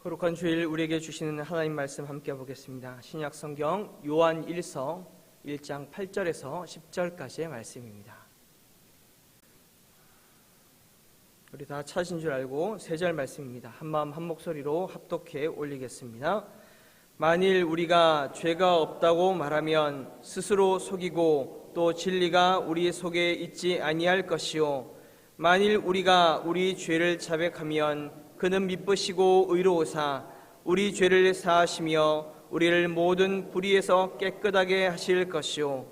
거룩한 주일 우리에게 주시는 하나님 말씀 함께 보겠습니다. 신약 성경 요한 1서 1장 8절에서 10절까지의 말씀입니다. 우리 다 찾으신 줄 알고 3절 말씀입니다. 한마음 한목소리로 합독해 올리겠습니다. 만일 우리가 죄가 없다고 말하면 스스로 속이고 또 진리가 우리 속에 있지 아니할 것이요 만일 우리가 우리 죄를 자백하면 그는 미쁘시고 의로우사 우리 죄를 사하시며 우리를 모든 불의에서 깨끗하게 하실 것이요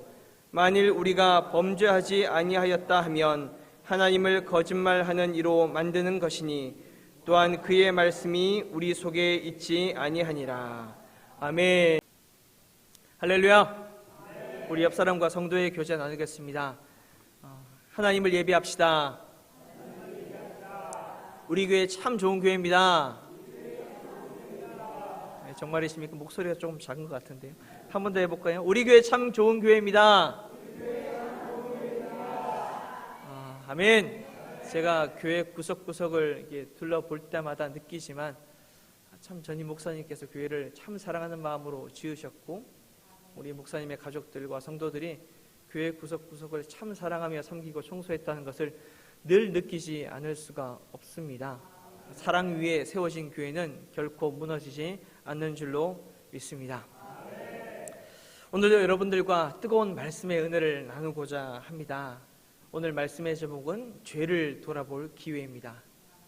만일 우리가 범죄하지 아니하였다 하면 하나님을 거짓말하는 이로 만드는 것이니 또한 그의 말씀이 우리 속에 있지 아니하니라. 아멘. 할렐루야. 우리 옆 사람과 성도의 교제 나누겠습니다. 하나님을 예배합시다. 우리 교회 참 좋은 교회입니다. 네, 정말이십니까? 목소리가 조금 작은 것 같은데요. 한 번 더 해볼까요? 우리 교회 참 좋은 교회입니다. 아멘. 제가 교회 구석구석을 이렇게 둘러볼 때마다 느끼지만 참 전임 목사님께서 교회를 참 사랑하는 마음으로 지으셨고 우리 목사님의 가족들과 성도들이 교회 구석구석을 참 사랑하며 섬기고 청소했다는 것을 늘 느끼지 않을 수가 없습니다. 사랑 위에 세워진 교회는 결코 무너지지 않는 줄로 믿습니다. 오늘도 여러분들과 뜨거운 말씀의 은혜를 나누고자 합니다. 오늘 말씀의 제목은 죄를 돌아볼 기회입니다.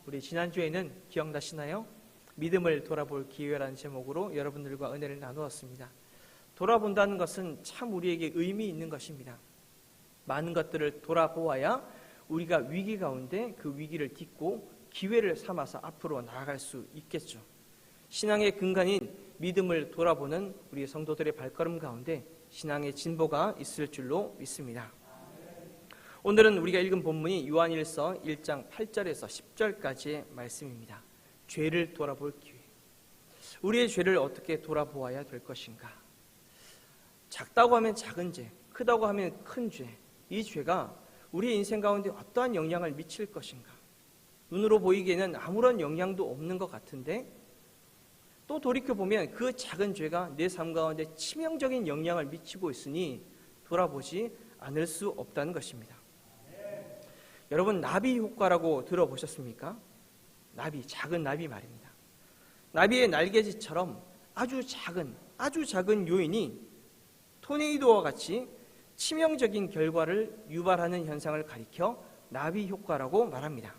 우리 지난주에는 기억나시나요? 믿음을 돌아볼 기회라는 제목으로 여러분들과 은혜를 나누었습니다. 돌아본다는 것은 참 우리에게 의미 있는 것입니다. 많은 것들을 돌아보아야 우리가 위기 가운데 그 위기를 딛고 기회를 삼아서 앞으로 나아갈 수 있겠죠. 신앙의 근간인 믿음을 돌아보는 우리 성도들의 발걸음 가운데 신앙의 진보가 있을 줄로 믿습니다. 오늘은 우리가 읽은 본문이 요한일서 1장 8절에서 10절까지의 말씀입니다. 죄를 돌아볼 기회. 우리의 죄를 어떻게 돌아보아야 될 것인가? 작다고 하면 작은 죄, 크다고 하면 큰 죄. 이 죄가 우리 인생 가운데 어떠한 영향을 미칠 것인가? 눈으로 보이기에는 아무런 영향도 없는 것 같은데 또 돌이켜보면 그 작은 죄가 내 삶 가운데 치명적인 영향을 미치고 있으니 돌아보지 않을 수 없다는 것입니다. 여러분, 나비 효과라고 들어보셨습니까? 나비, 작은 나비 말입니다. 나비의 날개짓처럼 아주 작은 요인이 토네이도와 같이 치명적인 결과를 유발하는 현상을 가리켜 나비 효과라고 말합니다.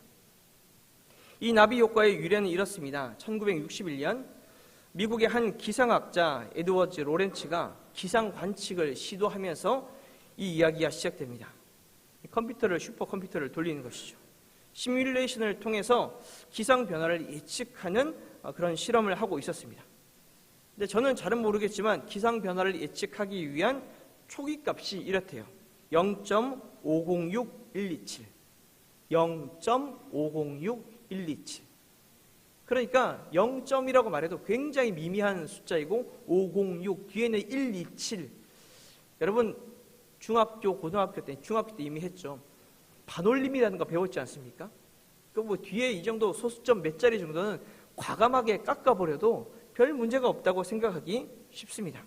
이 나비 효과의 유래는 이렇습니다. 1961년 미국의 한 기상학자 에드워즈 로렌츠가 기상 관측을 시도하면서 이 이야기가 시작됩니다. 슈퍼컴퓨터를 돌리는 것이죠. 시뮬레이션을 통해서 기상 변화를 예측하는 그런 실험을 하고 있었습니다. 근데 저는 잘은 모르겠지만 기상 변화를 예측하기 위한 초기 값이 이렇대요. 0.506127. 0.506127. 그러니까 0점이라고 말해도 굉장히 미미한 숫자이고 506 뒤에는 127. 여러분 중학교 때 이미 했죠. 반올림이라는 거 배웠지 않습니까? 그 뭐 뒤에 이 정도 소수점 몇 자리 정도는 과감하게 깎아버려도 별 문제가 없다고 생각하기 쉽습니다.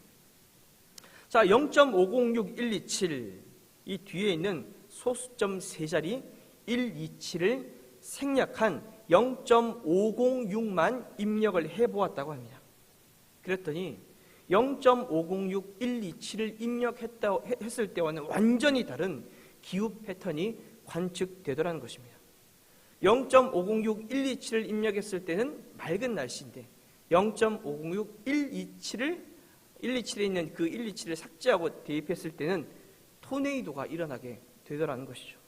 자, 0.506127 이 뒤에 있는 소수점 3자리 127을 생략한 0.506만 입력을 해보았다고 합니다. 그랬더니 0.506127을 입력했을 때와는 완전히 다른 기후 패턴이 관측되더라는 것입니다. 0.506127을 입력했을 때는 맑은 날씨인데 0.506127에 있는 그 127을 삭제하고 대입했을 때는 토네이도가 일어나게 되더라는 것이죠.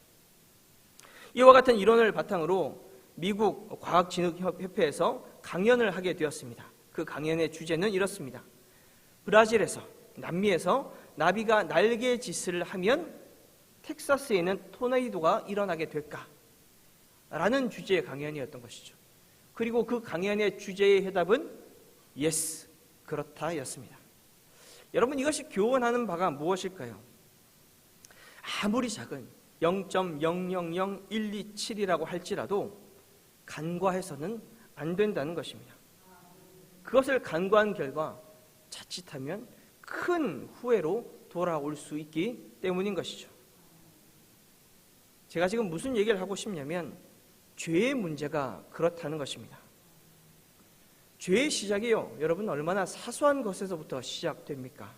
이와 같은 이론을 바탕으로 미국 과학진흥협회에서 강연을 하게 되었습니다. 그 강연의 주제는 이렇습니다. 브라질에서, 남미에서 나비가 날개짓을 하면 텍사스에는 토네이도가 일어나게 될까? 라는 주제의 강연이었던 것이죠. 그리고 그 강연의 주제의 해답은 yes, 그렇다 였습니다. 여러분, 이것이 교훈하는 바가 무엇일까요? 아무리 작은 0.000127이라고 할지라도 간과해서는 안 된다는 것입니다. 그것을 간과한 결과 자칫하면 큰 후회로 돌아올 수 있기 때문인 것이죠. 제가 지금 무슨 얘기를 하고 싶냐면 죄의 문제가 그렇다는 것입니다. 죄의 시작이요, 여러분 얼마나 사소한 것에서부터 시작됩니까?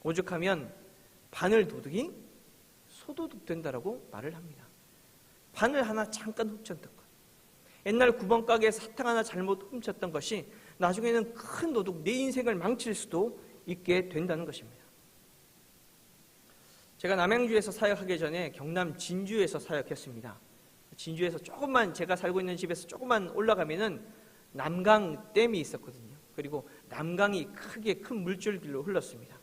오죽하면 바늘 도둑이 소도둑 된다라고 말을 합니다. 바늘 하나 잠깐 훔쳤던 것, 옛날 구멍가게에서 사탕 하나 잘못 훔쳤던 것이 나중에는 큰 도둑, 내 인생을 망칠 수도 있게 된다는 것입니다. 제가 남양주에서 사역하기 전에 경남 진주에서 사역했습니다. 진주에서 조금만, 제가 살고 있는 집에서 조금만 올라가면은 남강댐이 있었거든요. 그리고 남강이 크게 큰 물줄기로 흘렀습니다.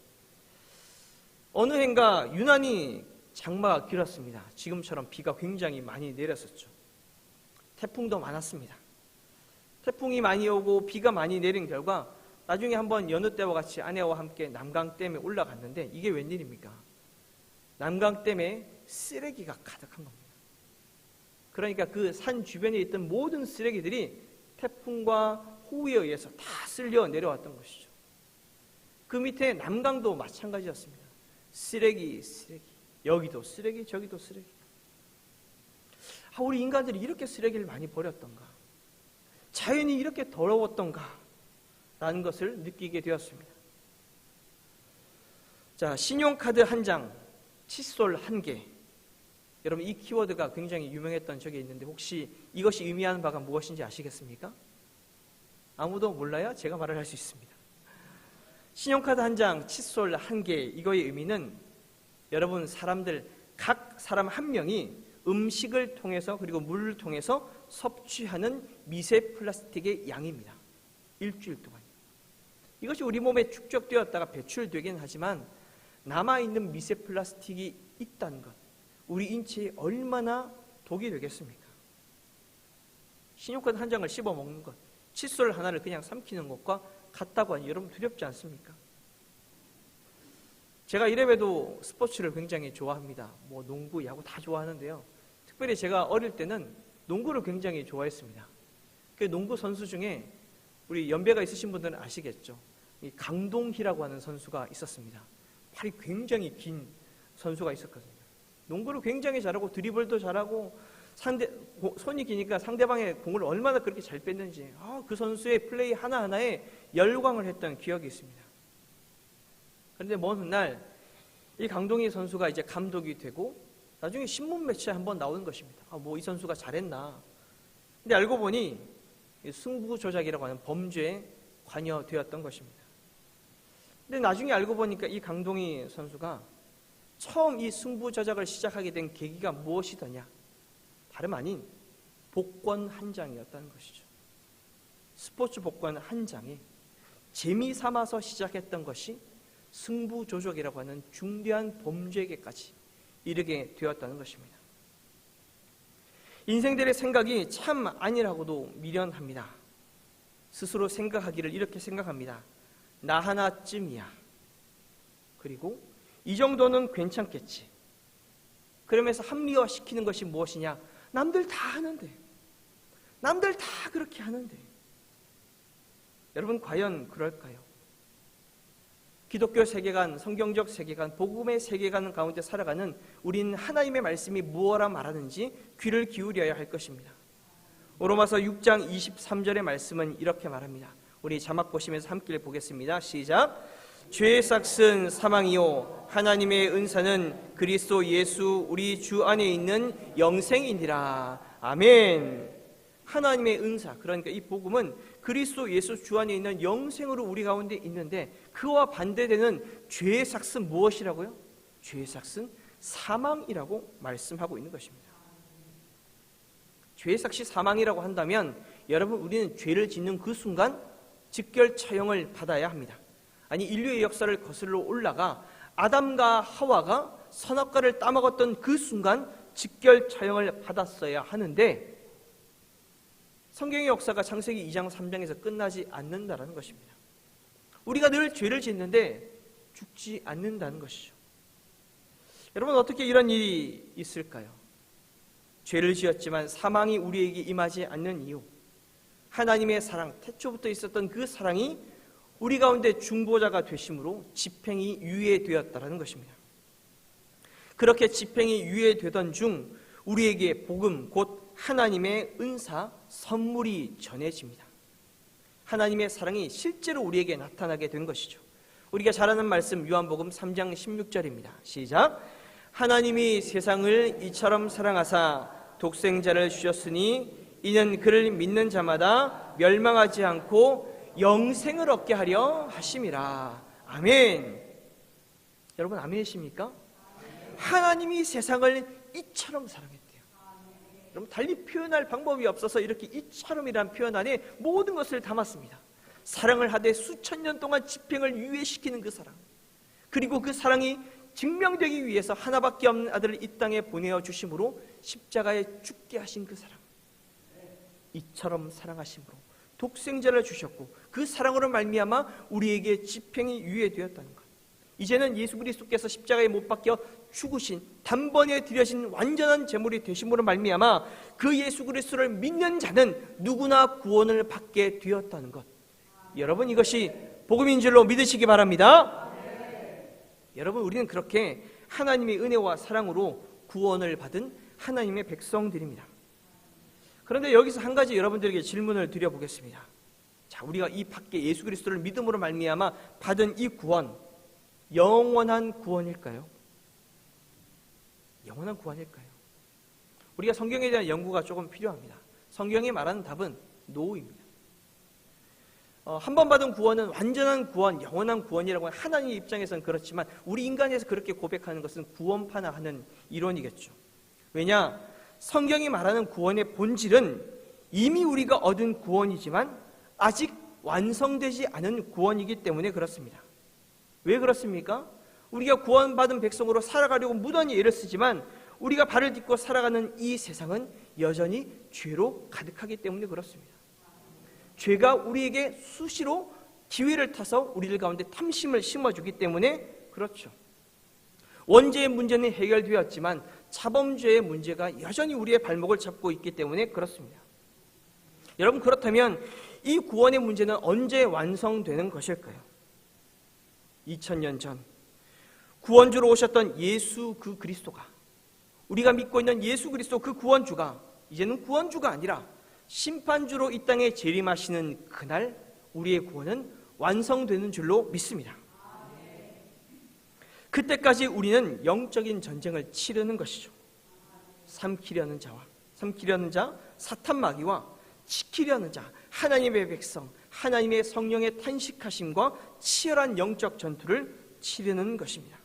어느 해인가 유난히 장마가 길었습니다. 지금처럼 비가 굉장히 많이 내렸었죠. 태풍도 많았습니다. 태풍이 많이 오고 비가 많이 내린 결과 나중에 한번 여느 때와 같이 아내와 함께 남강댐에 올라갔는데 이게 웬일입니까? 남강댐에 쓰레기가 가득한 겁니다. 그러니까 그 산 주변에 있던 모든 쓰레기들이 태풍과 호우에 의해서 다 쓸려 내려왔던 것이죠. 그 밑에 남강도 마찬가지였습니다. 쓰레기, 여기도 쓰레기, 저기도 쓰레기. 우리 인간들이 이렇게 쓰레기를 많이 버렸던가, 자연이 이렇게 더러웠던가 라는 것을 느끼게 되었습니다. 자, 신용카드 한 장, 칫솔 한 개. 여러분 이 키워드가 굉장히 유명했던 적이 있는데 혹시 이것이 의미하는 바가 무엇인지 아시겠습니까? 아무도 몰라요? 제가 말을 할 수 있습니다. 신용카드 한 장, 칫솔 한 개, 이거의 의미는 여러분 각 사람 한 명이 음식을 통해서 그리고 물을 통해서 섭취하는 미세 플라스틱의 양입니다. 일주일 동안. 이것이 우리 몸에 축적되었다가 배출되긴 하지만 남아있는 미세 플라스틱이 있다는 것, 우리 인체에 얼마나 독이 되겠습니까? 신용카드 한 장을 씹어 먹는 것, 칫솔 하나를 그냥 삼키는 것과 같다고 하니 여러분 두렵지 않습니까? 제가 이래봬도 스포츠를 굉장히 좋아합니다. 농구, 야구 다 좋아하는데요. 특별히 제가 어릴 때는 농구를 굉장히 좋아했습니다. 그 농구 선수 중에 우리 연배가 있으신 분들은 아시겠죠? 이 강동희라고 하는 선수가 있었습니다. 팔이 굉장히 긴 선수가 있었거든요. 농구를 굉장히 잘하고 드리블도 잘하고 손이 기니까 상대방의 공을 얼마나 그렇게 잘 뺐는지 그 선수의 플레이 하나하나에 열광을 했던 기억이 있습니다. 그런데 먼 훗날 이 강동희 선수가 이제 감독이 되고 나중에 신문 매체에 한번 나오는 것입니다. 이 선수가 잘했나. 근데 알고 보니 승부 조작이라고 하는 범죄에 관여되었던 것입니다. 근데 나중에 알고 보니까 이 강동희 선수가 처음 이 승부 조작을 시작하게 된 계기가 무엇이더냐? 다름 아닌 복권 한 장이었다는 것이죠. 스포츠 복권 한 장에 재미 삼아서 시작했던 것이 승부 조작이라고 하는 중대한 범죄에게까지 이르게 되었다는 것입니다. 인생들의 생각이 참 아니라고도 미련합니다. 스스로 생각하기를 이렇게 생각합니다. 나 하나쯤이야. 그리고 이 정도는 괜찮겠지. 그러면서 합리화시키는 것이 무엇이냐? 남들 다 하는데, 남들 다 그렇게 하는데. 여러분 과연 그럴까요? 기독교 세계관, 성경적 세계관, 복음의 세계관 가운데 살아가는 우린 하나님의 말씀이 무엇라 말하는지 귀를 기울여야 할 것입니다. 로마서 6장 23절의 말씀은 이렇게 말합니다. 우리 자막 보시면서 함께 보겠습니다. 시작. 죄의 삭은 사망이요 하나님의 은사는 그리스도 예수 우리 주 안에 있는 영생이니라. 아멘. 하나님의 은사, 그러니까 이 복음은 그리스도 예수 주 안에 있는 영생으로 우리 가운데 있는데 그와 반대되는 죄의 삭은 무엇이라고요? 죄의 삭은 사망이라고 말씀하고 있는 것입니다. 죄의 삭이 사망이라고 한다면 여러분 우리는 죄를 짓는 그 순간 직결 처형을 받아야 합니다. 아니 인류의 역사를 거슬러 올라가 아담과 하와가 선악과를 따먹었던 그 순간 직결 처형을 받았어야 하는데 성경의 역사가 창세기 2장 3장에서 끝나지 않는다는 것입니다. 우리가 늘 죄를 짓는데 죽지 않는다는 것이죠. 여러분 어떻게 이런 일이 있을까요? 죄를 지었지만 사망이 우리에게 임하지 않는 이유, 하나님의 사랑, 태초부터 있었던 그 사랑이 우리 가운데 중보자가 되심으로 집행이 유예되었다는 것입니다. 그렇게 집행이 유예되던 중 우리에게 복음, 곧 하나님의 은사, 선물이 전해집니다. 하나님의 사랑이 실제로 우리에게 나타나게 된 것이죠. 우리가 잘 아는 말씀 요한복음 3장 16절입니다. 시작. 하나님이 세상을 이처럼 사랑하사 독생자를 주셨으니 이는 그를 믿는 자마다 멸망하지 않고 영생을 얻게 하려 하심이라. 아멘. 여러분 아멘이십니까? 하나님이 세상을 이처럼 사랑했대요. 여러분 달리 표현할 방법이 없어서 이렇게 이처럼이란 표현 안에 모든 것을 담았습니다. 사랑을 하되 수천 년 동안 집행을 유예시키는 그 사랑, 그리고 그 사랑이 증명되기 위해서 하나밖에 없는 아들을 이 땅에 보내어 주심으로 십자가에 죽게 하신 그 사랑, 이처럼 사랑하심으로 독생자를 주셨고 그 사랑으로 말미암아 우리에게 집행이 유예되었다는 것. 이제는 예수 그리스도께서 십자가에 못 박혀 죽으신 단번에 드려진 완전한 제물이 되심으로 말미암아 그 예수 그리스도를 믿는 자는 누구나 구원을 받게 되었다는 것. 여러분 이것이 복음인 줄로 믿으시기 바랍니다. 여러분 우리는 그렇게 하나님의 은혜와 사랑으로 구원을 받은 하나님의 백성들입니다. 그런데 여기서 한 가지 여러분들에게 질문을 드려보겠습니다. 자, 우리가 이 밖에 예수 그리스도를 믿음으로 말미암아 받은 이 구원, 영원한 구원일까요? 영원한 구원일까요? 우리가 성경에 대한 연구가 조금 필요합니다. 성경이 말하는 답은 노입니다. 한 번 받은 구원은 완전한 구원, 영원한 구원이라고 하는 하나님의 입장에서는 그렇지만 우리 인간에서 그렇게 고백하는 것은 구원파나하는 이론이겠죠. 왜냐? 성경이 말하는 구원의 본질은 이미 우리가 얻은 구원이지만 아직 완성되지 않은 구원이기 때문에 그렇습니다. 왜 그렇습니까? 우리가 구원받은 백성으로 살아가려고 무던히 애를 쓰지만 우리가 발을 딛고 살아가는 이 세상은 여전히 죄로 가득하기 때문에 그렇습니다. 죄가 우리에게 수시로 기회를 타서 우리들 가운데 탐심을 심어주기 때문에 그렇죠. 원죄의 문제는 해결되었지만 자범죄의 문제가 여전히 우리의 발목을 잡고 있기 때문에 그렇습니다. 여러분 그렇다면 이 구원의 문제는 언제 완성되는 것일까요? 2000년 전 구원주로 오셨던 예수 그 그리스도가, 우리가 믿고 있는 예수 그리스도 그 구원주가 이제는 구원주가 아니라 심판주로 이 땅에 재림하시는 그날 우리의 구원은 완성되는 줄로 믿습니다. 그때까지 우리는 영적인 전쟁을 치르는 것이죠. 삼키려는 자, 사탄 마귀와 지키려는 자, 하나님의 백성, 하나님의 성령의 탄식하심과 치열한 영적 전투를 치르는 것입니다.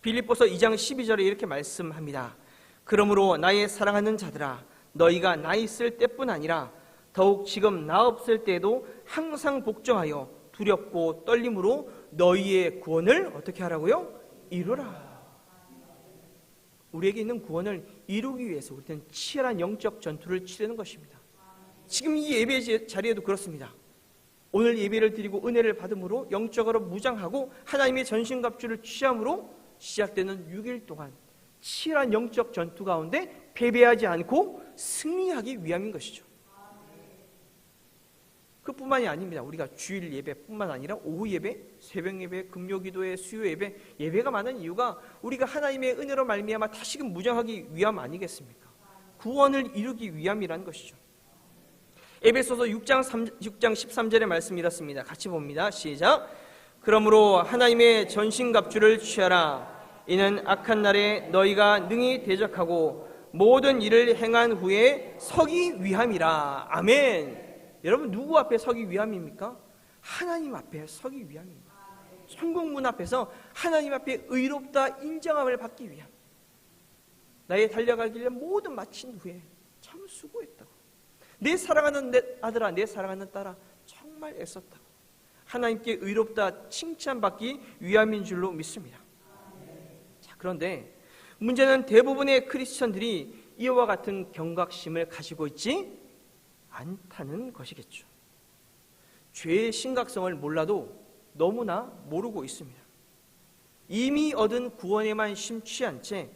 빌립보서 2장 12절에 이렇게 말씀합니다. 그러므로 나의 사랑하는 자들아, 너희가 나 있을 때뿐 아니라 더욱 지금 나 없을 때에도 항상 복종하여 두렵고 떨림으로 너희의 구원을 어떻게 하라고요? 이루라. 우리에게 있는 구원을 이루기 위해서 우리는 치열한 영적 전투를 치르는 것입니다. 지금 이 예배 자리에도 그렇습니다. 오늘 예배를 드리고 은혜를 받음으로 영적으로 무장하고 하나님의 전신갑주를 취함으로 시작되는 6일 동안 치열한 영적 전투 가운데 패배하지 않고 승리하기 위함인 것이죠. 그뿐만이 아닙니다. 우리가 주일 예배뿐만 아니라 오후 예배, 새벽 예배, 금요기도회, 수요 예배, 예배가 많은 이유가 우리가 하나님의 은혜로 말미암아 다시금 무장하기 위함 아니겠습니까? 구원을 이루기 위함이라는 것이죠. 에베소서 6장 13절의 말씀 이렇습니다. 같이 봅니다. 시작. 그러므로 하나님의 전신갑주를 취하라. 이는 악한 날에 너희가 능히 대적하고 모든 일을 행한 후에 서기 위함이라. 아멘. 여러분 누구 앞에 서기 위함입니까? 하나님 앞에 서기 위함입니다. 천국문 앞에서 하나님 앞에 의롭다 인정함을 받기 위함. 나의 달려갈 길을 모두 마친 후에 참 수고했다고, 내 사랑하는 내 아들아, 내 사랑하는 딸아, 정말 애썼다고 하나님께 의롭다 칭찬받기 위함인 줄로 믿습니다. 자, 그런데 문제는 대부분의 크리스천들이 이와 같은 경각심을 가지고 있지 않다는 것이겠죠. 죄의 심각성을 몰라도 너무나 모르고 있습니다. 이미 얻은 구원에만 심취한 채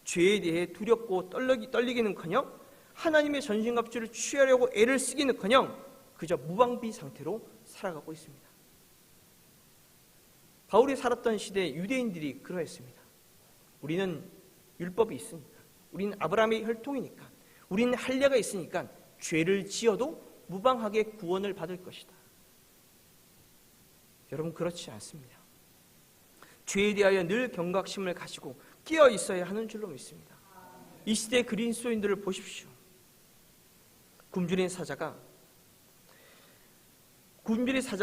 죄에 대해 두렵고 떨리기는커녕 하나님의 전신갑주를 취하려고 애를 쓰기는커녕 그저 무방비 상태로 살아가고 있습니다. 바울이 살았던 시대 유대인들이 그러했습니다. 우리는 율법이 있으니까, 우리는 아브라함의 혈통이니까, 우리는 할례가 있으니까 죄를 지어도 무방하게 구원을 받을 것이다. 여러분, 그렇지 않습니다. 죄에 대하여 늘 경각심을 가지고 깨어 있어야 하는 줄로 믿습니다. 이 시대 그리스도인들을 보십시오. 굶주린 사자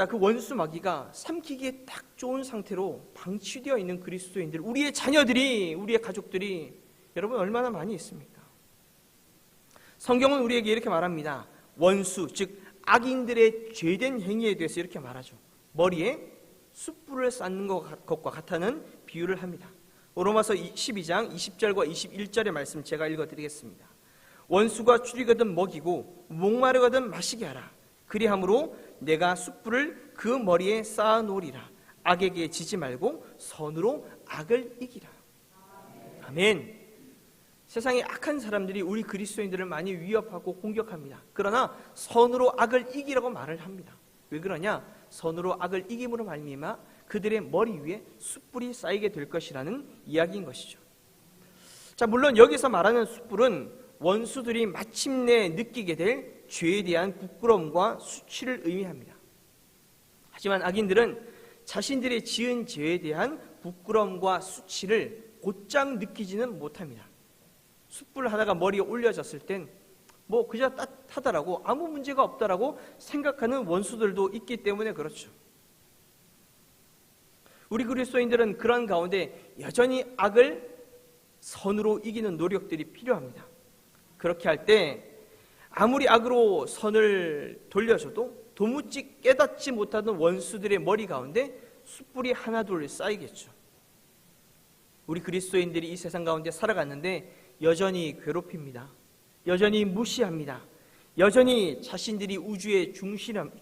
그 원수 마귀가 삼키기에 딱 좋은 상태로 방치되어 있는 그리스도인들, 우리의 자녀들이, 우리의 가족들이 여러분 얼마나 많이 있습니까? 성경은 우리에게 이렇게 말합니다. 원수, 즉 악인들의 죄된 행위에 대해서 이렇게 말하죠. 머리에 숯불을 쌓는 것과 같다는 비유를 합니다. 로마서 12장 20절과 21절의 말씀 제가 읽어드리겠습니다. 원수가 줄이거든 먹이고 목마르거든 마시게 하라. 그리함으로 내가 숯불을 그 머리에 쌓아 놓으리라. 악에게 지지 말고 선으로 악을 이기라. 아멘. 세상에 악한 사람들이 우리 그리스도인들을 많이 위협하고 공격합니다. 그러나 선으로 악을 이기라고 말을 합니다. 왜 그러냐? 선으로 악을 이김으로 말미암아 그들의 머리 위에 숯불이 쌓이게 될 것이라는 이야기인 것이죠. 자, 물론 여기서 말하는 숯불은 원수들이 마침내 느끼게 될 죄에 대한 부끄러움과 수치를 의미합니다. 하지만 악인들은 자신들의 지은 죄에 대한 부끄러움과 수치를 곧장 느끼지는 못합니다. 숯불 하나가 머리에 올려졌을 땐 뭐 그저 따뜻하다라고, 아무 문제가 없다라고 생각하는 원수들도 있기 때문에 그렇죠. 우리 그리스도인들은 그런 가운데 여전히 악을 선으로 이기는 노력들이 필요합니다. 그렇게 할 때 아무리 악으로 선을 돌려줘도 도무지 깨닫지 못하는 원수들의 머리 가운데 숯불이 하나둘 쌓이겠죠. 우리 그리스도인들이 이 세상 가운데 살아갔는데 여전히 괴롭힙니다. 여전히 무시합니다. 여전히 자신들이 우주의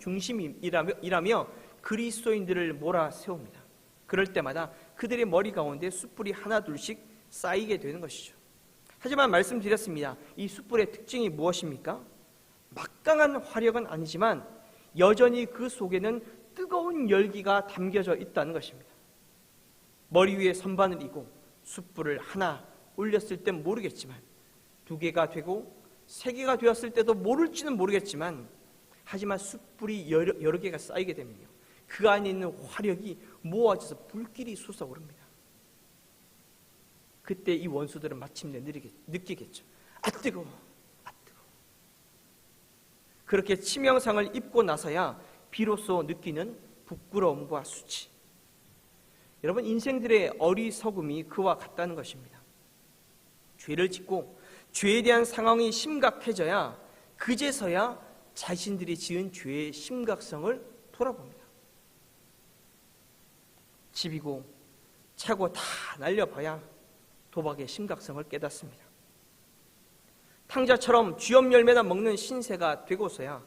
중심이라며 그리스도인들을 몰아세웁니다. 그럴 때마다 그들의 머리 가운데 숯불이 하나둘씩 쌓이게 되는 것이죠. 하지만 말씀드렸습니다. 이 숯불의 특징이 무엇입니까? 막강한 화력은 아니지만 여전히 그 속에는 뜨거운 열기가 담겨져 있다는 것입니다. 머리 위에 선반을 이고 숯불을 하나 올렸을 땐 모르겠지만 2개가 되고 3개가 되었을 때도 모를지는 모르겠지만 하지만 숯불이 여러 개가 쌓이게 되면요, 그 안에 있는 화력이 모아져서 불길이 솟아오릅니다. 그때 이 원수들은 마침내 느끼겠죠. 아 뜨거워, 아 뜨거워. 그렇게 치명상을 입고 나서야 비로소 느끼는 부끄러움과 수치. 여러분, 인생들의 어리석음이 그와 같다는 것입니다. 죄를 짓고 죄에 대한 상황이 심각해져야 그제서야 자신들이 지은 죄의 심각성을 돌아봅니다. 집이고 차고 다 날려봐야 도박의 심각성을 깨닫습니다. 탕자처럼 쥐업 열매나 먹는 신세가 되고서야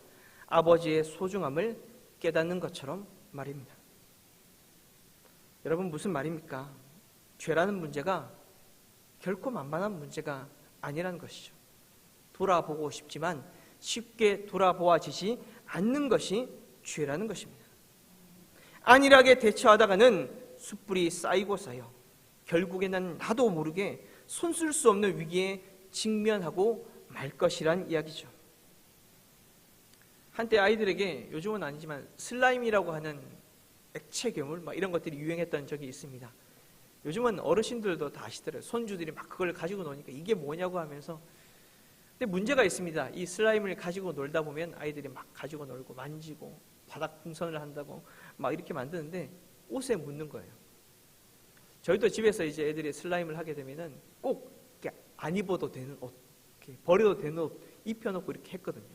아버지의 소중함을 깨닫는 것처럼 말입니다. 여러분, 무슨 말입니까? 죄라는 문제가 결코 만만한 문제가 아니라는 것이죠. 돌아보고 싶지만 쉽게 돌아보아지지 않는 것이 죄라는 것입니다. 안일하게 대처하다가는 숯불이 쌓이고 쌓여 결국에는 나도 모르게 손쓸 수 없는 위기에 직면하고 말 것이란 이야기죠. 한때 아이들에게, 요즘은 아니지만 슬라임이라고 하는 액체 괴물 이런 것들이 유행했던 적이 있습니다. 요즘은 어르신들도 다 아시더라고요. 손주들이 막 그걸 가지고 노니까 이게 뭐냐고 하면서. 근데 문제가 있습니다. 이 슬라임을 가지고 놀다 보면 아이들이 막 가지고 놀고 만지고 바닥 풍선을 한다고 막 이렇게 만드는데 옷에 묻는 거예요. 저희도 집에서 이제 애들이 슬라임을 하게 되면은 꼭 이렇게 안 입어도 되는 옷, 이렇게 버려도 되는 옷 입혀놓고 이렇게 했거든요.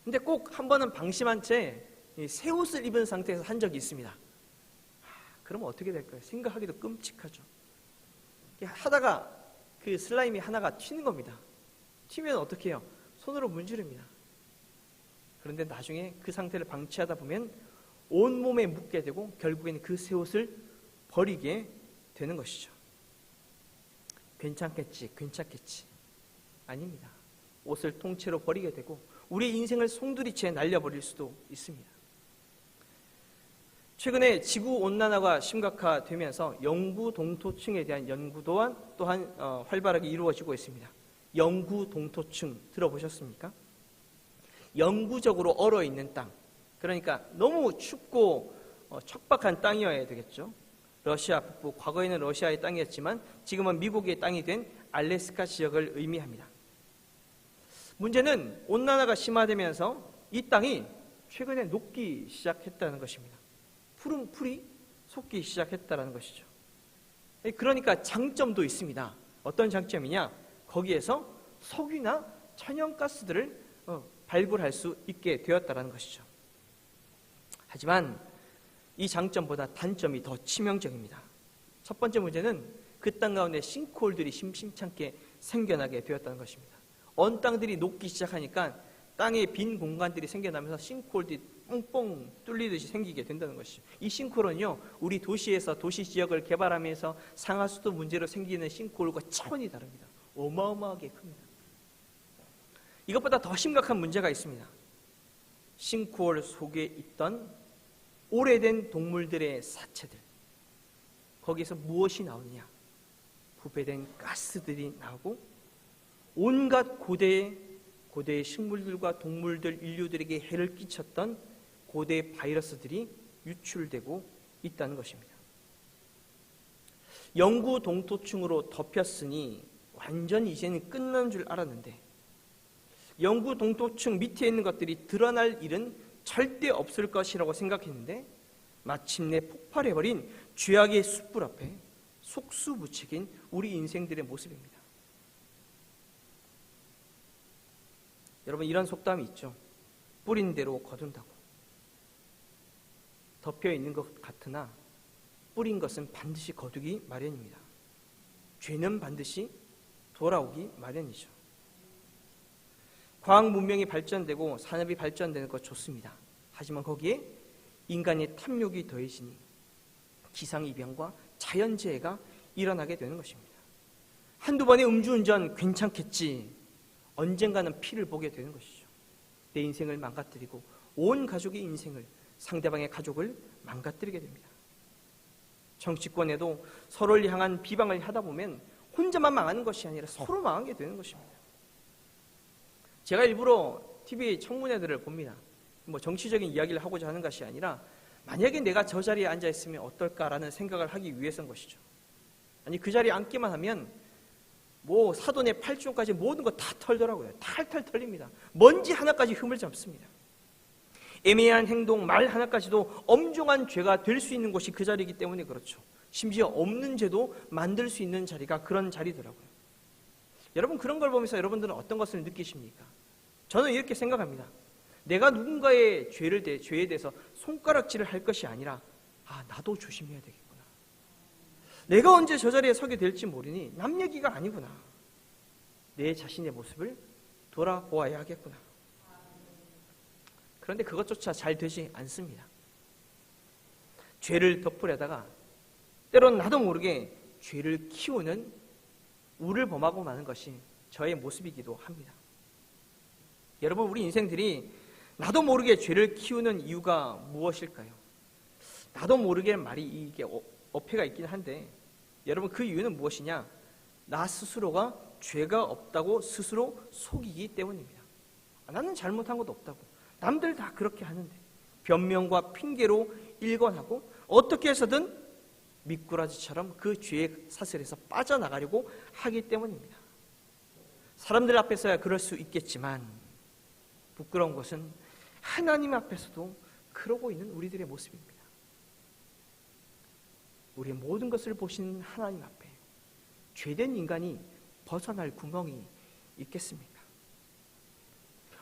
근데 꼭 한 번은 방심한 채 새 옷을 입은 상태에서 한 적이 있습니다. 그러면 어떻게 될까요? 생각하기도 끔찍하죠. 하다가 그 슬라임이 하나가 튀는 겁니다. 튀면 어떻게 해요? 손으로 문지릅니다. 그런데 나중에 그 상태를 방치하다 보면 온몸에 묻게 되고 결국에는 그 새 옷을 버리게 되는 것이죠. 괜찮겠지. 아닙니다. 옷을 통째로 버리게 되고 우리의 인생을 송두리째 날려버릴 수도 있습니다. 최근에 지구온난화가 심각화되면서 영구동토층에 대한 연구 또한 활발하게 이루어지고 있습니다. 영구동토층 들어보셨습니까? 영구적으로 얼어있는 땅, 그러니까 너무 춥고 척박한 땅이어야 되겠죠. 러시아 북부, 과거에는 러시아의 땅이었지만 지금은 미국의 땅이 된 알래스카 지역을 의미합니다. 문제는 온난화가 심화되면서 이 땅이 최근에 녹기 시작했다는 것입니다. 푸른 풀이 솟기 시작했다는 것이죠. 그러니까 장점도 있습니다. 어떤 장점이냐? 거기에서 석유나 천연가스들을 발굴할 수 있게 되었다는 것이죠. 하지만 이 장점보다 단점이 더 치명적입니다. 첫 번째 문제는 그 땅 가운데 싱크홀들이 심심찮게 생겨나게 되었다는 것입니다. 언 땅들이 녹기 시작하니까 땅에 빈 공간들이 생겨나면서 싱크홀들이 뻥뻥 뚫리듯이 생기게 된다는 것이죠. 이 싱크홀은요, 우리 도시에서 도시 지역을 개발하면서 상하수도 문제로 생기는 싱크홀과 차원이 다릅니다. 어마어마하게 큽니다. 이것보다 더 심각한 문제가 있습니다. 싱크홀 속에 있던 오래된 동물들의 사체들, 거기에서 무엇이 나오느냐? 부패된 가스들이 나오고 온갖 고대의 식물들과 동물들, 인류들에게 해를 끼쳤던 고대 바이러스들이 유출되고 있다는 것입니다. 영구 동토층으로 덮였으니 완전히 이제는 끝난 줄 알았는데 영구 동토층 밑에 있는 것들이 드러날 일은 절대 없을 것이라고 생각했는데 마침내 폭발해버린 죄악의 숯불 앞에 속수무책인 우리 인생들의 모습입니다. 여러분, 이런 속담이 있죠. 뿌린 대로 거둔다고. 덮여있는 것 같으나 뿌린 것은 반드시 거두기 마련입니다. 죄는 반드시 돌아오기 마련이죠. 과학 문명이 발전되고 산업이 발전되는 것 좋습니다. 하지만 거기에 인간의 탐욕이 더해지니 기상이변과 자연재해가 일어나게 되는 것입니다. 한두 번의 음주운전 괜찮겠지, 언젠가는 피를 보게 되는 것이죠. 내 인생을 망가뜨리고 온 가족의 인생을, 상대방의 가족을 망가뜨리게 됩니다. 정치권에도 서로를 향한 비방을 하다 보면 혼자만 망하는 것이 아니라 서로 망하게 되는 것입니다. 제가 일부러 TV 청문회들을 봅니다. 정치적인 이야기를 하고자 하는 것이 아니라 만약에 내가 저 자리에 앉아 있으면 어떨까라는 생각을 하기 위해서인 것이죠. 아니, 그 자리에 앉기만 하면 사돈의 팔중까지 모든 거 다 털더라고요. 탈탈 털립니다. 먼지 하나까지 흠을 잡습니다. 애매한 행동, 말 하나까지도 엄중한 죄가 될 수 있는 곳이 그 자리이기 때문에 그렇죠. 심지어 없는 죄도 만들 수 있는 자리가 그런 자리더라고요. 여러분, 그런 걸 보면서 여러분들은 어떤 것을 느끼십니까? 저는 이렇게 생각합니다. 내가 누군가의 죄에 대해서 손가락질을 할 것이 아니라 나도 조심해야 되겠구나. 내가 언제 저 자리에 서게 될지 모르니 남 얘기가 아니구나. 내 자신의 모습을 돌아보아야 하겠구나. 그런데 그것조차 잘 되지 않습니다. 죄를 덮으려다가 때론 나도 모르게 죄를 키우는 우를 범하고 마는 것이 저의 모습이기도 합니다. 여러분, 우리 인생들이 나도 모르게 죄를 키우는 이유가 무엇일까요? 나도 모르게 말이 이게 어폐가 있긴 한데, 여러분, 그 이유는 무엇이냐? 나 스스로가 죄가 없다고 스스로 속이기 때문입니다. 나는 잘못한 것도 없다고, 남들 다 그렇게 하는데, 변명과 핑계로 일관하고 어떻게 해서든 미꾸라지처럼 그 죄의 사슬에서 빠져나가려고 하기 때문입니다. 사람들 앞에서야 그럴 수 있겠지만 부끄러운 것은 하나님 앞에서도 그러고 있는 우리들의 모습입니다. 우리의 모든 것을 보시는 하나님 앞에 죄된 인간이 벗어날 구멍이 있겠습니까?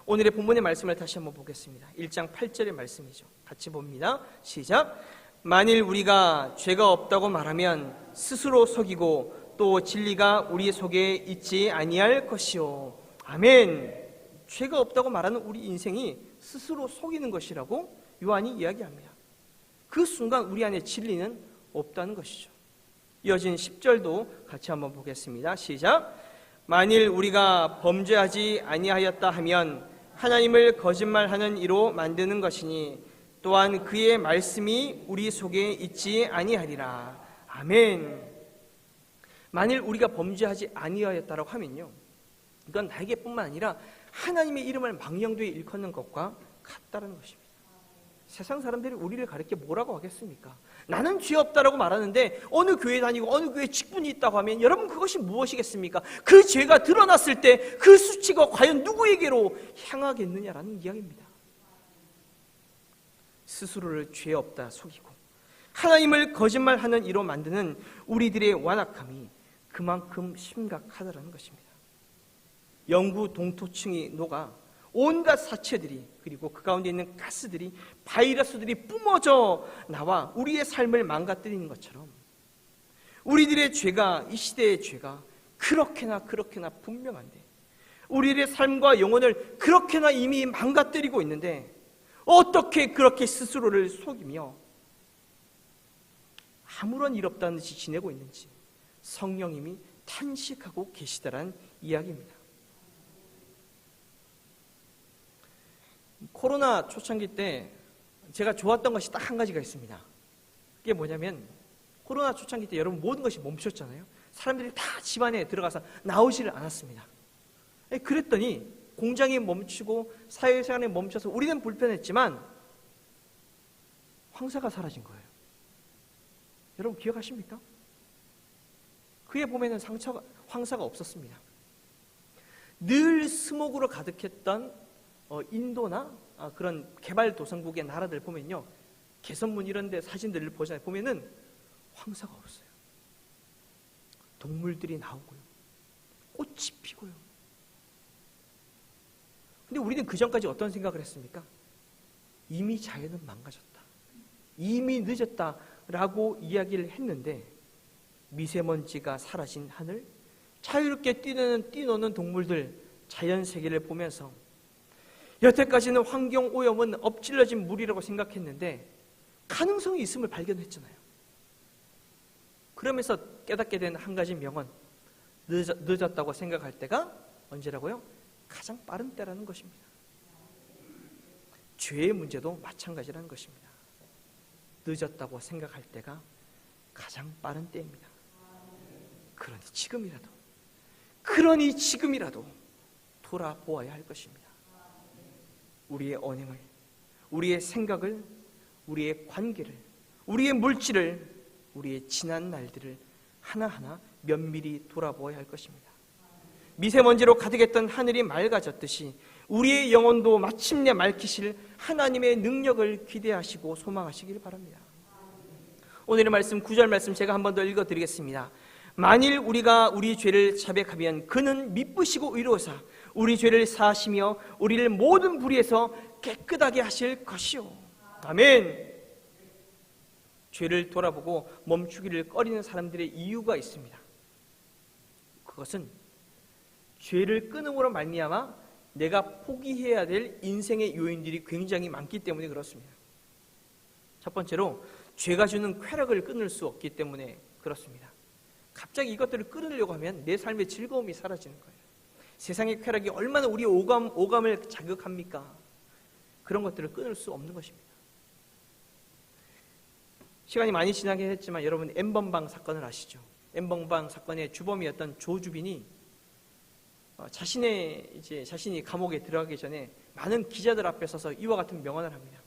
오늘의 본문의 말씀을 다시 한번 보겠습니다. 1장 8절의 말씀이죠. 같이 봅니다. 시작. 만일 우리가 죄가 없다고 말하면 스스로 속이고 또 진리가 우리 속에 있지 아니할 것이요. 아멘. 죄가 없다고 말하는 우리 인생이 스스로 속이는 것이라고 요한이 이야기합니다. 그 순간 우리 안에 진리는 없다는 것이죠. 이어진 10절도 같이 한번 보겠습니다. 시작. 만일 우리가 범죄하지 아니하였다 하면 하나님을 거짓말하는 이로 만드는 것이니 또한 그의 말씀이 우리 속에 있지 아니하리라. 아멘. 만일 우리가 범죄하지 아니하였다라고 하면요, 이건 나에게뿐만 아니라 하나님의 이름을 망령되이 일컫는 것과 같다는 것입니다. 세상 사람들이 우리를 가르쳐 뭐라고 하겠습니까? 나는 죄 없다라고 말하는데 어느 교회 다니고 어느 교회 직분이 있다고 하면 여러분 그것이 무엇이겠습니까? 그 죄가 드러났을 때 그 수치가 과연 누구에게로 향하겠느냐라는 이야기입니다. 스스로를 죄 없다 속이고 하나님을 거짓말하는 이로 만드는 우리들의 완악함이 그만큼 심각하다는 것입니다. 영구 동토층이 녹아 온갖 사체들이, 그리고 그 가운데 있는 가스들이, 바이러스들이 뿜어져 나와 우리의 삶을 망가뜨리는 것처럼 우리들의 죄가, 이 시대의 죄가 그렇게나 분명한데, 우리의 삶과 영혼을 그렇게나 이미 망가뜨리고 있는데 어떻게 그렇게 스스로를 속이며 아무런 일 없다는 듯이 지내고 있는지 성령님이 탄식하고 계시다라는 이야기입니다. 코로나 초창기 때 제가 좋았던 것이 딱 한 가지가 있습니다. 그게 뭐냐면, 코로나 초창기 때 여러분 모든 것이 멈췄잖아요. 사람들이 다 집 안에 들어가서 나오지를 않았습니다. 그랬더니 공장이 멈추고 사회생활이 멈춰서 우리는 불편했지만 황사가 사라진 거예요. 여러분 기억하십니까? 그의 봄에는 황사가 없었습니다. 늘 스모그로 가득했던 인도나 그런 개발도상국의 나라들 보면요, 개선문 이런 데 사진들을 보면은 황사가 없어요. 동물들이 나오고요, 꽃이 피고요. 근데 우리는 그 전까지 어떤 생각을 했습니까? 이미 자연은 망가졌다, 이미 늦었다라고 이야기를 했는데, 미세먼지가 사라진 하늘, 자유롭게 뛰노는 동물들, 자연 세계를 보면서 여태까지는 환경 오염은 엎질러진 물이라고 생각했는데 가능성이 있음을 발견했잖아요. 그러면서 깨닫게 된 한 가지 명언, 늦었다고 생각할 때가 언제라고요? 가장 빠른 때라는 것입니다. 죄의 문제도 마찬가지라는 것입니다. 늦었다고 생각할 때가 가장 빠른 때입니다. 그러니 지금이라도 돌아보아야 할 것입니다. 우리의 언행을, 우리의 생각을, 우리의 관계를, 우리의 물질을, 우리의 지난 날들을 하나하나 면밀히 돌아보아야 할 것입니다. 미세먼지로 가득했던 하늘이 맑아졌듯이 우리의 영혼도 마침내 맑히실 하나님의 능력을 기대하시고 소망하시길 바랍니다. 오늘의 말씀 9절 말씀 제가 한 번 더 읽어드리겠습니다. 만일 우리가 우리 죄를 자백하면 그는 미쁘시고 의로우사 우리 죄를 사하시며 우리를 모든 불의에서 깨끗하게 하실 것이요. 아멘. 죄를 돌아보고 멈추기를 꺼리는 사람들의 이유가 있습니다. 그것은 죄를 끊음으로 말미암아 내가 포기해야 될 인생의 요인들이 굉장히 많기 때문에 그렇습니다. 첫 번째로 죄가 주는 쾌락을 끊을 수 없기 때문에 그렇습니다. 갑자기 이것들을 끊으려고 하면 내 삶의 즐거움이 사라지는 거예요. 세상의 쾌락이 얼마나 우리의 오감을 자극합니까? 그런 것들을 끊을 수 없는 것입니다. 시간이 많이 지나긴 했지만 여러분 N번방 사건을 아시죠? N번방 사건의 주범이었던 조주빈이 자신이 감옥에 들어가기 전에 많은 기자들 앞에 서서 이와 같은 명언을 합니다.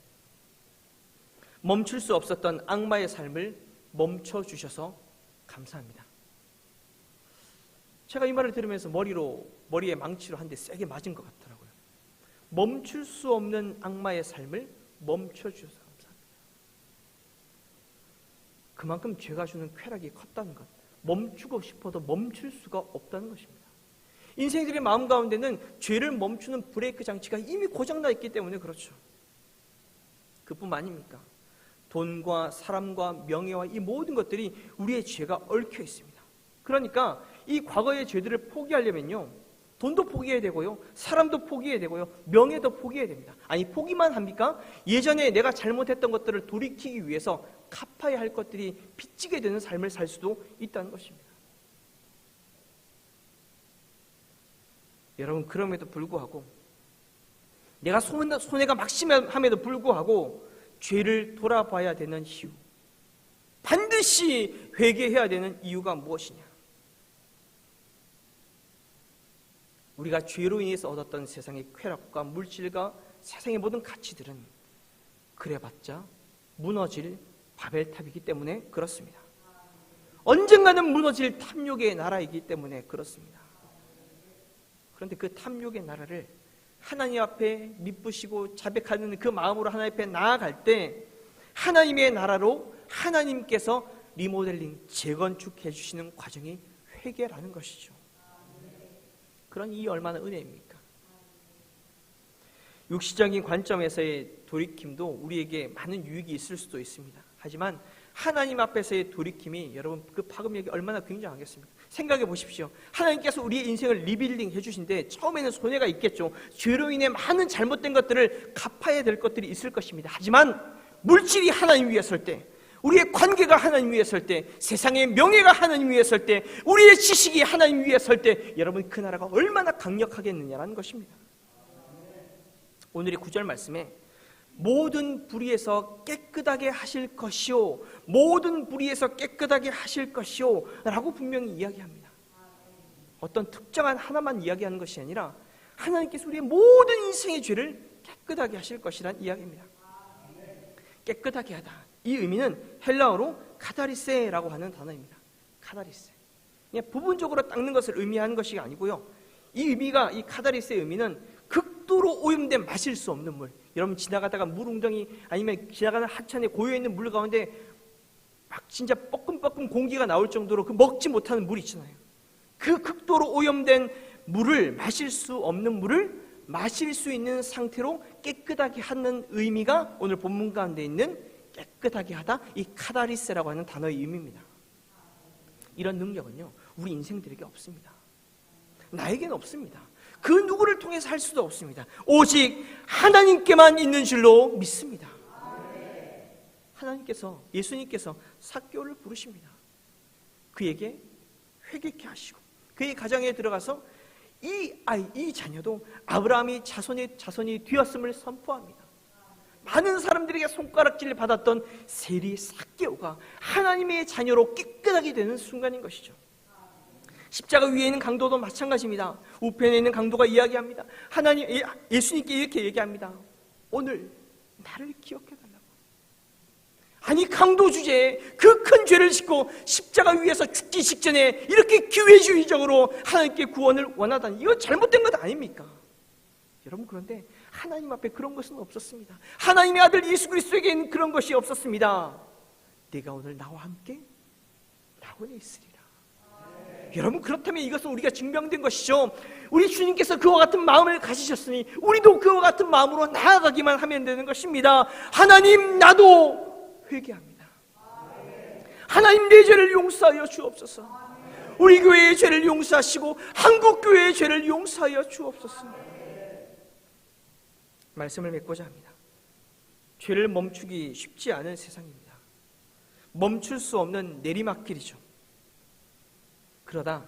멈출 수 없었던 악마의 삶을 멈춰주셔서 감사합니다. 제가 이 말을 들으면서 머리에 망치로 한 대 세게 맞은 것 같더라고요. 멈출 수 없는 악마의 삶을 멈춰주셔서 감사합니다. 그만큼 죄가 주는 쾌락이 컸다는 것, 멈추고 싶어도 멈출 수가 없다는 것입니다. 인생들의 마음 가운데는 죄를 멈추는 브레이크 장치가 이미 고장나 있기 때문에 그렇죠. 그뿐만 아닙니까? 돈과 사람과 명예와 이 모든 것들이 우리의 죄가 얽혀 있습니다. 그러니까 이 과거의 죄들을 포기하려면요, 돈도 포기해야 되고요, 사람도 포기해야 되고요, 명예도 포기해야 됩니다. 아니 포기만 합니까? 예전에 내가 잘못했던 것들을 돌이키기 위해서 갚아야 할 것들이 빚지게 되는 삶을 살 수도 있다는 것입니다. 여러분, 그럼에도 불구하고, 내가 손해가 막심함에도 불구하고 죄를 돌아봐야 되는 이유, 반드시 회개해야 되는 이유가 무엇이냐? 우리가 죄로 인해서 얻었던 세상의 쾌락과 물질과 세상의 모든 가치들은 그래봤자 무너질 바벨탑이기 때문에 그렇습니다. 언젠가는 무너질 탐욕의 나라이기 때문에 그렇습니다. 그런데 그 탐욕의 나라를 하나님 앞에 미쁘시고 자백하는 그 마음으로 하나님 앞에 나아갈 때 하나님의 나라로 하나님께서 리모델링, 재건축해 주시는 과정이 회개라는 것이죠. 그런 이 얼마나 은혜입니까? 육시적인 관점에서의 돌이킴도 우리에게 많은 유익이 있을 수도 있습니다. 하지만 하나님 앞에서의 돌이킴이 여러분 그 파급력이 얼마나 굉장하겠습니까? 생각해 보십시오. 하나님께서 우리의 인생을 리빌딩 해주신데 처음에는 손해가 있겠죠. 죄로 인해 많은 잘못된 것들을 갚아야 될 것들이 있을 것입니다. 하지만 물질이 하나님 위에 설 때, 우리의 관계가 하나님 위에 설 때, 세상의 명예가 하나님 위에 설 때, 우리의 지식이 하나님 위에 설 때 여러분 그 나라가 얼마나 강력하겠느냐라는 것입니다. 오늘의 9절 말씀에 모든 불의에서 깨끗하게 하실 것이요, 모든 불의에서 깨끗하게 하실 것이요 라고 분명히 이야기합니다. 어떤 특정한 하나만 이야기하는 것이 아니라 하나님께서 우리의 모든 인생의 죄를 깨끗하게 하실 것이란 이야기입니다. 깨끗하게 하다, 이 의미는 헬라어로 카다리세라고 하는 단어입니다. 카다리세, 그냥 부분적으로 닦는 것을 의미하는 것이 아니고요, 이 의미가, 이 카다리세의 의미는 극도로 오염된 마실 수 없는 물, 여러분 지나가다가 물웅덩이 아니면 지나가는 하천에 고여있는 물 가운데 막 진짜 뻐끔뻐끔 공기가 나올 정도로 그 먹지 못하는 물 있잖아요. 그 극도로 오염된 물을, 마실 수 없는 물을 마실 수 있는 상태로 깨끗하게 하는 의미가 오늘 본문 가운데 있는 깨끗하게 하다, 이 카다리세라고 하는 단어의 의미입니다. 이런 능력은요 우리 인생들에게 없습니다. 나에게는 없습니다. 그 누구를 통해서 할 수도 없습니다. 오직 하나님께만 있는 줄로 믿습니다. 하나님께서, 예수님께서 삭개오를 부르십니다. 그에게 회개케 하시고 그의 가정에 들어가서 이 자녀도 아브라함이 자손이 되었음을 선포합니다. 많은 사람들에게 손가락질을 받았던 세리 삭개오가 하나님의 자녀로 깨끗하게 되는 순간인 것이죠. 십자가 위에 있는 강도도 마찬가지입니다. 우편에 있는 강도가 이야기합니다. 예수님께 이렇게 얘기합니다. 오늘 나를 기억해달라고. 아니, 강도 주제에 그 큰 죄를 짓고 십자가 위에서 죽기 직전에 이렇게 기회주의적으로 하나님께 구원을 원하다니, 이거 잘못된 것 아닙니까? 여러분, 그런데 하나님 앞에 그런 것은 없었습니다. 하나님의 아들 예수 그리스도에게는 그런 것이 없었습니다. 내가 오늘 나와 함께 낙원에 있으리라. 여러분, 그렇다면 이것은 우리가 증명된 것이죠. 우리 주님께서 그와 같은 마음을 가지셨으니 우리도 그와 같은 마음으로 나아가기만 하면 되는 것입니다. 하나님, 나도 회개합니다. 하나님, 내 죄를 용서하여 주옵소서. 우리 교회의 죄를 용서하시고 한국 교회의 죄를 용서하여 주옵소서. 말씀을 맺고자 합니다. 죄를 멈추기 쉽지 않은 세상입니다. 멈출 수 없는 내리막길이죠. 그러다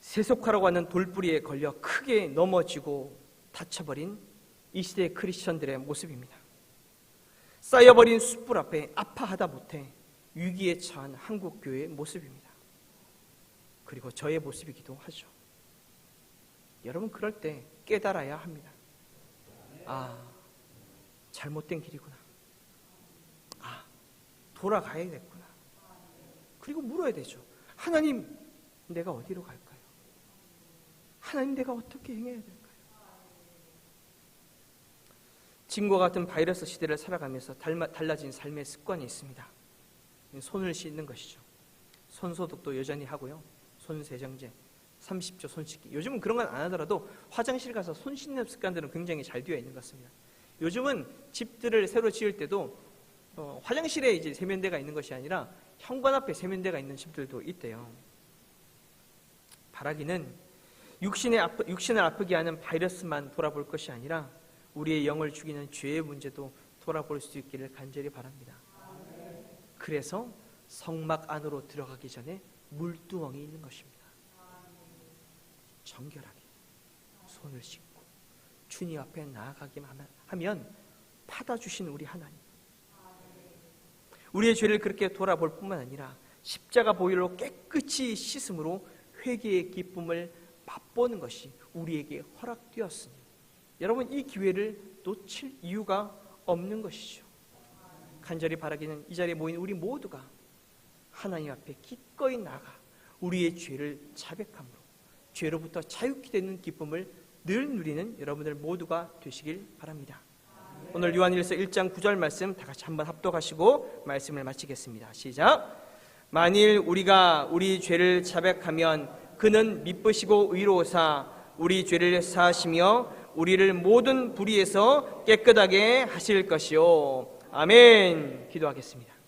세속화라고 하는 돌뿌리에 걸려 크게 넘어지고 다쳐버린 이 시대의 크리스천들의 모습입니다. 쌓여버린 숯불 앞에 아파하다 못해 위기에 처한 한국교회의 모습입니다. 그리고 저의 모습이기도 하죠. 여러분, 그럴 때 깨달아야 합니다. 잘못된 길이구나. 돌아가야겠구나. 그리고 물어야 되죠. 하나님, 내가 어디로 갈까요? 하나님, 내가 어떻게 행해야 될까요? 지금과 같은 바이러스 시대를 살아가면서 달라진 삶의 습관이 있습니다. 손을 씻는 것이죠. 손소독도 여전히 하고요. 손세정제, 30초 손 씻기. 요즘은 그런 건 안 하더라도 화장실 가서 손 씻는 습관들은 굉장히 잘 되어 있는 것 같습니다. 요즘은 집들을 새로 지을 때도 화장실에 이제 세면대가 있는 것이 아니라 현관 앞에 세면대가 있는 집들도 있대요. 바라기는 육신을 아프게 하는 바이러스만 돌아볼 것이 아니라 우리의 영을 죽이는 죄의 문제도 돌아볼 수 있기를 간절히 바랍니다. 그래서 성막 안으로 들어가기 전에 물두멍이 있는 것입니다. 정결하게. 손을 씻고 주님 앞에 나아가기만 하면 받아주신 우리 하나님, 우리의 죄를 그렇게 돌아볼 뿐만 아니라 십자가 보혈로 깨끗이 씻음으로 회개의 기쁨을 맛보는 것이 우리에게 허락되었으니 여러분, 이 기회를 놓칠 이유가 없는 것이죠. 간절히 바라기는 이 자리에 모인 우리 모두가 하나님 앞에 기꺼이 나가 우리의 죄를 자백함으로 죄로부터 자유케 되는 기쁨을 늘 누리는 여러분들 모두가 되시길 바랍니다. 오늘 요한일서 1장 9절 말씀 다 같이 한번 합독하시고 말씀을 마치겠습니다. 시작. 만일 우리가 우리 죄를 자백하면 그는 미쁘시고 의로우사 우리 죄를 사하시며 우리를 모든 불의에서 깨끗하게 하실 것이요. 아멘. 기도하겠습니다.